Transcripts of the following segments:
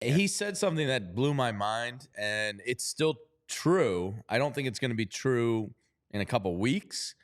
He said something that blew my mind, and it's still true. I don't think it's going to be true in a couple weeks.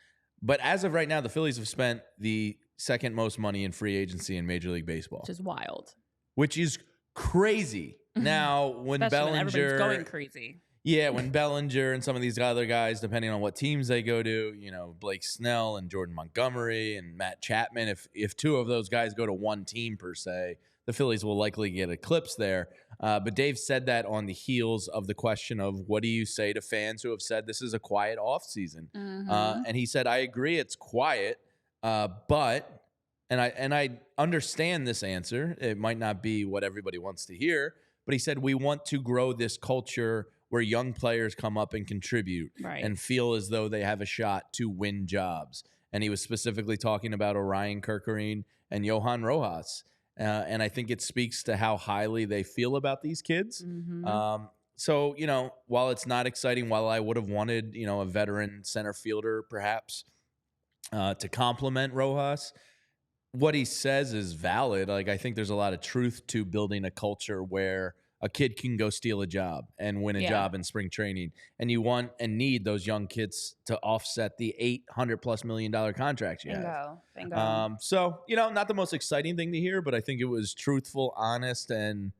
But as of right now, the Phillies have spent the second most money in free agency in Major League Baseball. Which is wild. Which is crazy. Now, when Especially Bellinger... when everybody's going crazy. Yeah, when Bellinger and some of these other guys, depending on what teams they go to, Blake Snell and Jordan Montgomery and Matt Chapman, if two of those guys go to one team per se, the Phillies will likely get eclipsed there. But Dave said that on the heels of the question of what do you say to fans who have said this is a quiet offseason? And he said, I agree it's quiet, but, and I understand this answer. It might not be what everybody wants to hear, but he said we want to grow this culture where young players come up and contribute and feel as though they have a shot to win jobs. And he was specifically talking about Orion Kerkerine and Johan Rojas. And I think it speaks to how highly they feel about these kids. So, while it's not exciting, while I would have wanted, a veteran center fielder perhaps to complement Rojas, what he says is valid. Like, I think there's a lot of truth to building a culture where a kid can go steal a job and win a job in spring training. And you want and need those young kids to offset the $800+ million contracts you have. Bingo. So, not the most exciting thing to hear, but I think it was truthful, honest, and,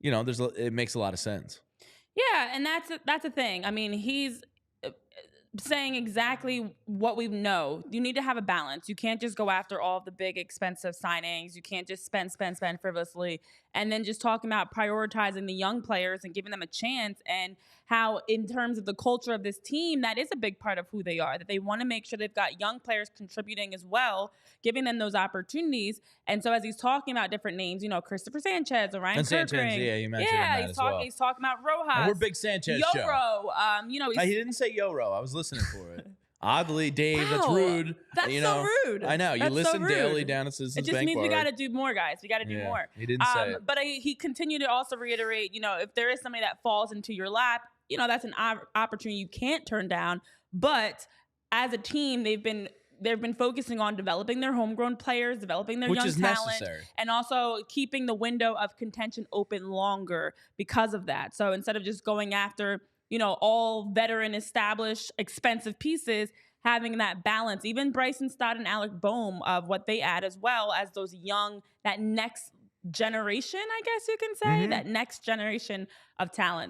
it makes a lot of sense. Yeah, and that's a thing. I mean, he's saying exactly what we know. You need to have a balance. You can't just go after all of the big expensive signings. You can't just spend frivolously. And then just talking about prioritizing the young players and giving them a chance, and how in terms of the culture of this team, that is a big part of who they are, that they want to make sure they've got young players contributing as well, giving them those opportunities. And so as he's talking about different names, Cristopher Sanchez, Orion Kerkerine. Yeah, you mentioned that as well. He's talking about Rojas. And we're big Sanchez show. Yoro. He didn't say Yoro. I was listening for it. Oddly, Dave, that's Wow. rude. That's so rude. I know. You That's listen so daily down at Citizens Bank. It just means Bar. we got to do more, guys. We got to do more. He didn't say it. But he continued to also reiterate, if there is somebody that falls into your lap, that's an opportunity you can't turn down. But as a team, they've been focusing on developing their homegrown players, developing their young talent, necessary. And also keeping the window of contention open longer because of that. So instead of just going after, all veteran, established, expensive pieces, having that balance, even Bryson Stott and Alec Boehm, of what they add, as well as those young, that next generation, I guess you can say, that next generation of talent.